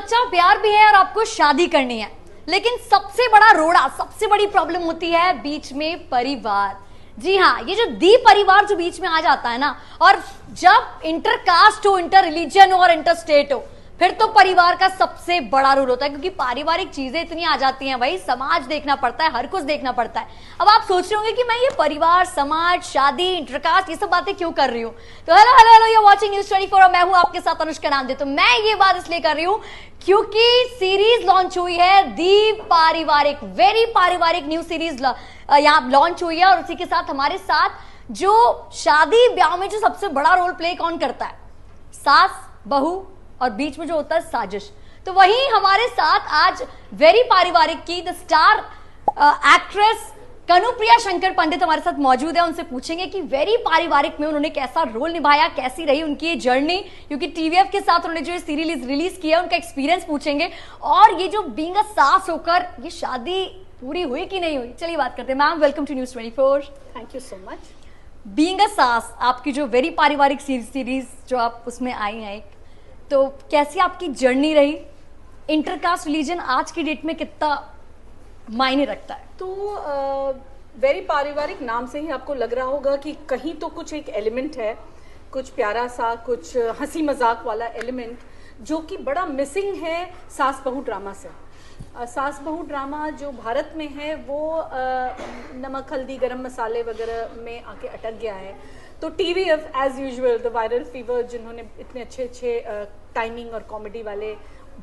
सच्चा प्यार भी है और आपको शादी करनी है, लेकिन सबसे बड़ा रोड़ा, सबसे बड़ी प्रॉब्लम होती है बीच में परिवार। जी हाँ, ये जो दी परिवार जो बीच में आ जाता है ना, और जब इंटरकास्ट हो, इंटर रिलीजन हो और इंटर स्टेट हो, फिर तो परिवार का सबसे बड़ा रोल होता है, क्योंकि पारिवारिक चीजें इतनी आ जाती हैं भाई, समाज देखना पड़ता है, हर कुछ देखना पड़ता है। अब आप सोच रहे होंगे कि मैं ये परिवार, समाज, शादी, इंटरकास्ट, ये सब बातें क्यों कर रही हूँ। तो hello hello hello, you watching news 24 और मैं हूं आपके साथ अनुष्का नाम दे। तो मैं ये बात इसलिए कर रही हूँ क्योंकि सीरीज लॉन्च हुई है, दी पारिवारिक, वेरी पारिवारिक न्यू सीरीज यहाँ लॉन्च हुई है। और उसी के साथ हमारे साथ जो शादी ब्याह में जो सबसे बड़ा रोल प्ले कौन करता है, सास बहू और बीच में जो होता है साजिश, तो वही हमारे साथ आज वेरी पारिवारिक की the star actress Kanupriya Shankar Pandit हमारे साथ मौजूद है। उनसे पूछेंगे कि वेरी पारिवारिक में उन्होंने कैसा रोल निभाया, कैसी रही उनकी ये जर्नी, क्योंकि टीवीएफ के साथ उन्होंने जो ये सीरीज रिलीज किया उनका एक्सपीरियंस पूछेंगे, और ये जो बीइंग अ सास होकर ये शादी पूरी हुई कि नहीं हुई। चलिए बात करते हैं। Ma'am, welcome to news 24। Thank you so much. Being a सास, आपकी जो वेरी पारिवारिक सीरीज जो आप उसमें आई हैं, तो कैसी आपकी जर्नी रही, इंटरकास्ट रिलीजन आज की डेट में कितना मायने रखता है? तो वेरी पारिवारिक नाम से ही आपको लग रहा होगा कि कहीं तो कुछ एक एलिमेंट है, कुछ प्यारा सा, कुछ हंसी मजाक वाला एलिमेंट, जो कि बड़ा मिसिंग है सास बहू ड्रामा से। सास बहू ड्रामा जो भारत में है वो नमक हल्दी गरम मसाले वगैरह में आके अटक गया है। तो TVF as usual, the viral fever, जिन्होंने इतने अच्छे अच्छे टाइमिंग और कॉमेडी वाले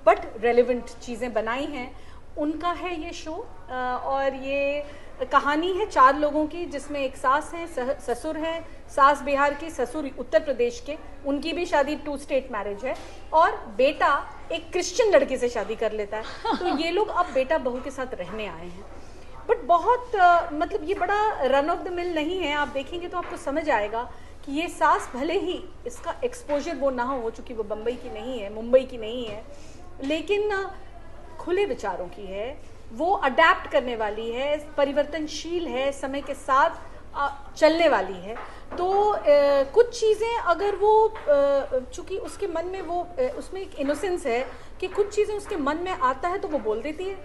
बट रेलेवेंट चीज़ें बनाई हैं, उनका है ये शो। और ये कहानी है 4 लोगों की, जिसमें एक सास है, ससुर है, सास बिहार की, ससुर उत्तर प्रदेश के, उनकी भी शादी 2 स्टेट मैरिज है, और बेटा एक क्रिश्चियन लड़की से शादी कर लेता है। तो ये लोग अब बेटा बहू के साथ रहने आए हैं। बट बहुत मतलब ये बड़ा रन ऑफ द मिल नहीं है। आप देखेंगे तो आपको समझ आएगा कि ये सास भले ही इसका एक्सपोजर वो ना हो, चूँकि वो बम्बई की नहीं है, मुंबई की नहीं है, लेकिन खुले विचारों की है, वो अडेप्ट करने वाली है, परिवर्तनशील है, समय के साथ चलने वाली है। तो कुछ चीज़ें अगर वो चूँकि उसके मन में वो उसमें एक इनोसेंस है कि कुछ चीज़ें उसके मन में आता है तो वो बोल देती है,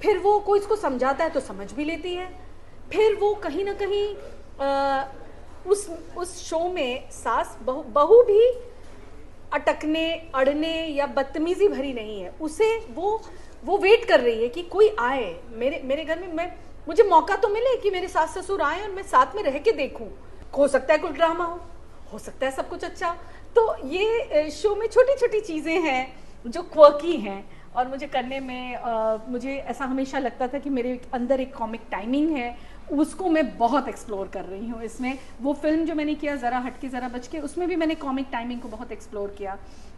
फिर वो कोई इसको समझाता है तो समझ भी लेती है, फिर वो कहीं ना कहीं उस शो में सास बहू भी अटकने अड़ने या बदतमीजी भरी नहीं है। उसे वो वेट कर रही है कि कोई आए मेरे घर में, मुझे मौका तो मिले कि मेरे सास ससुर आए और मैं साथ में रह के देखूं। हो सकता है कुछ ड्रामा हो सकता है सब कुछ अच्छा। तो ये शो में छोटी छोटी चीज़ें हैं जो क्वर्की हैं, और मुझे करने में मुझे ऐसा हमेशा लगता था कि मेरे अंदर एक कॉमिक टाइमिंग है, उसको मैं बहुत एक्सप्लोर कर रही हूँ इसमें। वो फिल्म जो मैंने किया ज़रा हटके ज़रा बचके, उसमें भी मैंने कॉमिक टाइमिंग को बहुत एक्सप्लोर किया,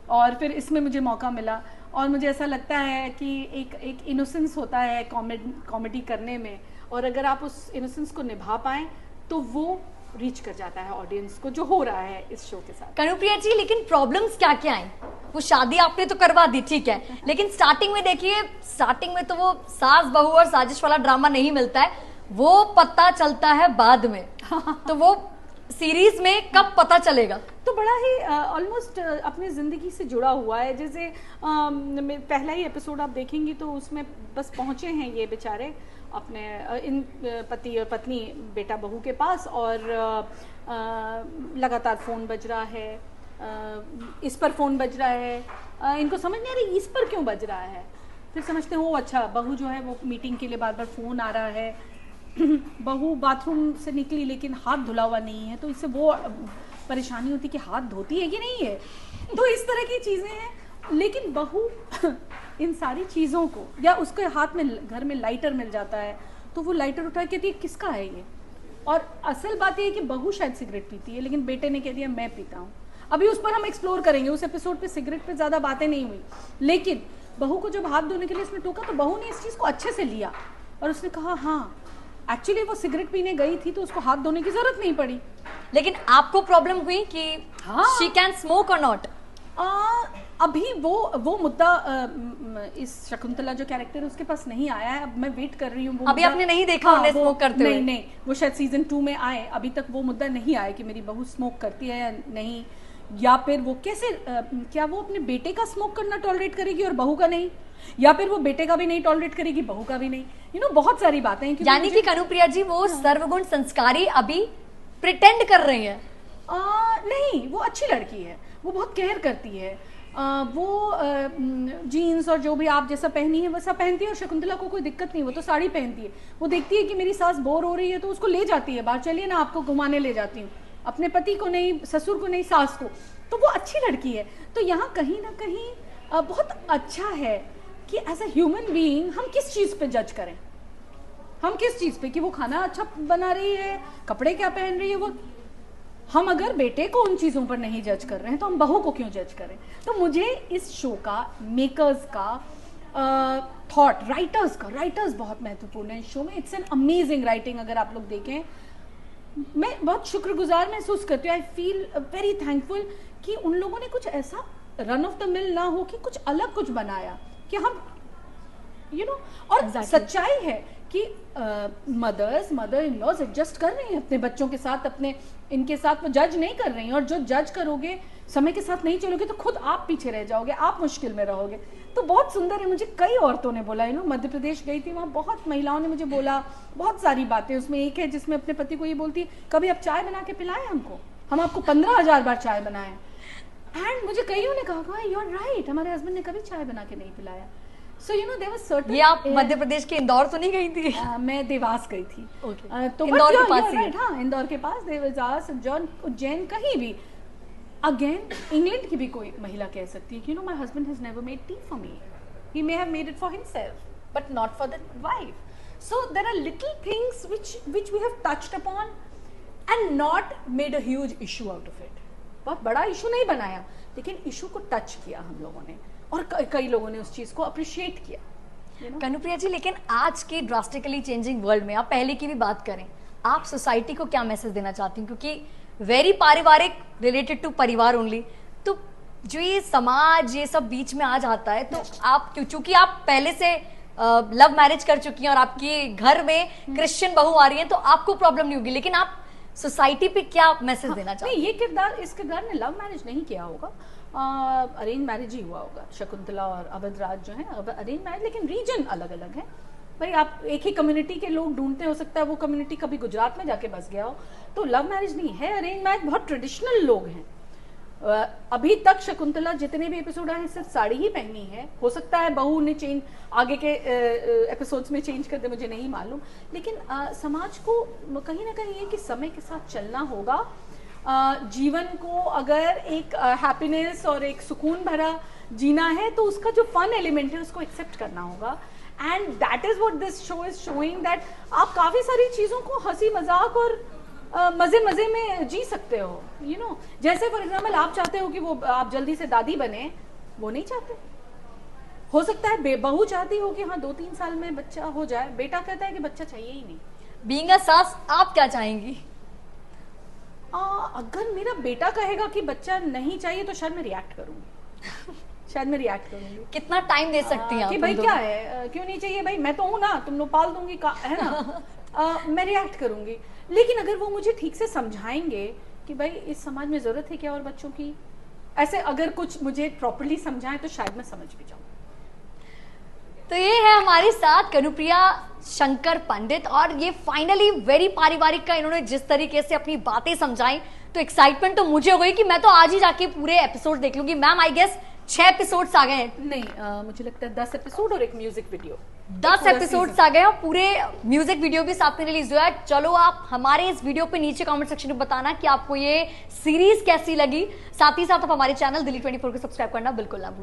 और फिर इसमें मुझे मौका मिला। और मुझे ऐसा लगता है कि एक इनोसेंस होता है कॉमेडी करने में, और अगर आप उस इनोसेंस को निभा पाएँ तो वो रीच कर जाता है ऑडियंस को, जो हो रहा है इस शो के साथ। कनुप्रिया जी, लेकिन प्रॉब्लम्स क्या क्या आई? वो शादी आपने तो करवा दी, ठीक है, लेकिन स्टार्टिंग में देखिए, स्टार्टिंग में तो वो सास बहू और साजिश वाला ड्रामा नहीं मिलता है, वो पता चलता है बाद में। तो वो सीरीज में कब पता चलेगा? तो बड़ा ही ऑलमोस्ट अपनी ज़िंदगी से जुड़ा हुआ है। जैसे पहला ही एपिसोड आप देखेंगी तो उसमें बस पहुँचे हैं ये बेचारे अपने इन पति और पत्नी बेटा बहू के पास, और लगातार फ़ोन बज रहा है, इस पर फ़ोन बज रहा है, इनको समझ नहीं आ रही इस पर क्यों बज रहा है। फिर समझते हैं वो अच्छा बहू जो है वो मीटिंग के लिए बार बार फ़ोन आ रहा है, बहू बाथरूम से निकली लेकिन हाथ धुला हुआ नहीं है, तो इससे वो परेशानी होती कि हाथ धोती है कि नहीं है। तो इस तरह की चीज़ें हैं। लेकिन बहू इन सारी चीज़ों को, या उसके हाथ में घर में लाइटर मिल जाता है तो वो लाइटर उठा के कहती है किसका है ये। और असल बात ये है कि बहू शायद सिगरेट पीती है, लेकिन बेटे ने कह दिया मैं पीता हूँ। अभी उस पर हम एक्सप्लोर करेंगे, उस एपिसोड पे सिगरेट पे ज़्यादा बातें नहीं हुई, लेकिन बहू को जब हाथ धोने के लिए उसने टोका तो बहू ने इस चीज़ को अच्छे से लिया, और उसने कहा हाँ एक्चुअली वो सिगरेट पीने गई थी तो उसको हाथ धोने की जरूरत नहीं पड़ी। लेकिन आपको प्रॉब्लम हुई कि शी कैन स्मोक और नॉट? अभी वो मुद्दा इस शकुंतला जो कैरेक्टर है उसके पास नहीं आया है। अब मैं वेट कर रही हूँ। अभी आपने नहीं देखा उन्हें स्मोक करते हुए? नहीं, वो शायद सीजन 2 में आए, अभी तक वो मुद्दा नहीं आया कि मेरी बहू स्मोक करती है या नहीं, या फिर वो कैसे क्या वो अपने बेटे का स्मोक करना टॉलरेट करेगी और बहू का नहीं, या फिर वो बेटे का भी नहीं टॉलरेट करेगी, बहू का भी नहीं, बहुत सारी बातें हैं। यानी कि कनुप्रिया जी वो सर्वगुण संस्कारी अभी प्रिटेंड कर रही है। नहीं, वो अच्छी लड़की है, वो बहुत केयर करती है। वो जीन्स और जो भी आप जैसा पहनी है वैसा पहनती है, और शकुंतला को कोई दिक्कत नहीं, वो तो साड़ी पहनती है। वो देखती है कि मेरी सास बोर हो रही है तो उसको ले जाती है बाहर, चलिए ना आपको घुमाने ले जाती हूँ, अपने पति को नहीं, ससुर को नहीं, सास को। तो वो अच्छी लड़की है। तो यहाँ कहीं ना कहीं बहुत अच्छा है कि एज अ ह्यूमन बीइंग हम किस चीज़ पे जज करें, हम किस चीज़ पे, कि वो खाना अच्छा बना रही है, कपड़े क्या पहन रही है। वो हम अगर बेटे को उन चीज़ों पर नहीं जज कर रहे हैं तो हम बहू को क्यों जज करें। तो मुझे इस शो का, मेकर्स का, थॉट राइटर्स बहुत महत्वपूर्ण है इस शो में। It's an amazing writing. अगर आप लोग देखें, मैं बहुत शुक्रगुजार महसूस करती हूँ। आई फील वेरी थैंकफुल कि उन लोगों ने कुछ ऐसा रन ऑफ द मिल ना हो, कि कुछ अलग कुछ बनाया, कि हम और exactly. सच्चाई है कि मदर इन लॉज एडजस्ट कर रही हैं अपने बच्चों के साथ, अपने इनके साथ, वो जज नहीं कर रही हैं। और जो जज करोगे, समय के साथ नहीं चलोगे तो खुद आप पीछे रह जाओगे, आप मुश्किल में रहोगे। तो बहुत सुंदर है। मुझे कई औरतों ने बोला, मध्य प्रदेश गई थी, वहाँ बहुत महिलाओं ने मुझे बोला बहुत सारी बातें। उसमें एक है जिसमें अपने पति को ये बोलती, कभी आप चाय बना के पिलाएं हमको, हम आपको 15,000 बार चाय बनाएं। एंड मुझे कईयों ने कहा यू आर राइट, हमारे हस्बैंड ने कभी चाय बना के नहीं पिलाया। So there was certain. ये आप मध्य प्रदेश के इंदौर तो नहीं गई थी? मैं देवास गई थी। तो इंदौर के पास ही। हाँ, इंदौर के पास देवास, उज्जैन, कहीं भी। अगेन इंग्लैंड की भी कोई महिला कह सकती है कि my husband has never made tea for me, he may have made it for himself but not for the wife. So there are little things which we have touched upon and not made a huge issue out of it. बहुत बड़ा issue नहीं बनाया, लेकिन issue को touch किया हम लोगों ने, और कई लोगों ने उस चीज को अप्रिशिएट किया। कनुप्रिया जी, लेकिन आज के ड्रास्टिकली चेंजिंग वर्ल्ड में, आप पहले की भी बात करें, आप सोसाइटी को क्या मैसेज देना चाहती हैं? क्योंकि वेरी पारिवारिक, रिलेटेड टू परिवार ओनली, तो जो ये समाज ये सब बीच में आ जाता है, तो आप चूंकि आप पहले से लव मैरिज कर चुकी हैं और आपके घर में क्रिश्चियन बहू आ रही है, तो आपको प्रॉब्लम नहीं होगी, लेकिन आप सोसाइटी पे क्या मैसेज देना चाहते हैं? ये इस किरदार ने लव मैरिज नहीं किया होगा, अरेंज मैरिज ही हुआ होगा। शकुंतला और अवधराज जो है अरेंज मैरिज, लेकिन रीजन अलग अलग है। भाई आप एक ही कम्युनिटी के लोग ढूंढते, हो सकता है वो कम्युनिटी कभी गुजरात में जाके बस गया हो, तो लव मैरिज नहीं है, अरेंज मैरिज। बहुत ट्रेडिशनल लोग हैं। अभी तक शकुंतला जितने भी एपिसोड आए सिर्फ साड़ी ही पहनी है। हो सकता है बहू ने चेंज आगे के एपिसोड्स में चेंज कर दे, मुझे नहीं मालूम। लेकिन समाज को कहीं ना कहीं ये कि समय के साथ चलना होगा। जीवन को अगर एक हैप्पीनेस और एक सुकून भरा जीना है, तो उसका जो फन एलिमेंट है उसको एक्सेप्ट करना होगा। And that is what this show is showing, that आप काफी सारी चीजों को हंसी मजाक और मजे मजे में जी सकते हो। जैसे फॉर एग्जाम्पल आप चाहते हो कि वो आप जल्दी से दादी बने, वो नहीं चाहते। हो सकता है बहू चाहती हो कि हाँ 2-3 साल में बच्चा हो जाए, बेटा कहता है कि बच्चा चाहिए ही नहीं। बीइंग अ सास आप क्या चाहेंगी? अगर मेरा बेटा कहेगा कि बच्चा नहीं चाहिए तो शायद मैं रिएक्ट करूंगी। कितना टाइम दे सकती हैं कि भाई क्या है, क्यों नहीं चाहिए, भाई मैं तो हूं ना, तुम लोग पाल दूंगी है ना। मैं रिएक्ट करूंगी। लेकिन अगर वो मुझे ठीक से समझाएंगे कि भाई इस समाज में जरूरत है क्या और बच्चों की, ऐसे अगर कुछ मुझे प्रॉपर्ली समझाएं तो शायद मैं समझ भी जाऊं। तो ये है हमारे साथ कनुप्रिया शंकर पंडित, और ये फाइनली वेरी पारिवारिक का इन्होंने जिस तरीके से अपनी बातें समझाई, तो एक्साइटमेंट तो मुझे हो गई कि मैं तो आज ही जाके पूरे एपिसोड देख लूंगी। मैम आई गेस 6 एपिसोड्स आ गए हैं। नहीं, मुझे लगता है 10 एपिसोड और एक म्यूजिक वीडियो। 10 एपिसोड्स आ गए और पूरे म्यूजिक वीडियो भी साथ में रिलीज हुआ है। चलो आप हमारे इस वीडियो पे नीचे कमेंट सेक्शन में बताना कि आपको ये सीरीज कैसी लगी। साथ ही साथ आप हमारे चैनल दिल्ली 24 को सब्सक्राइब करना बिल्कुल ना भूलिए।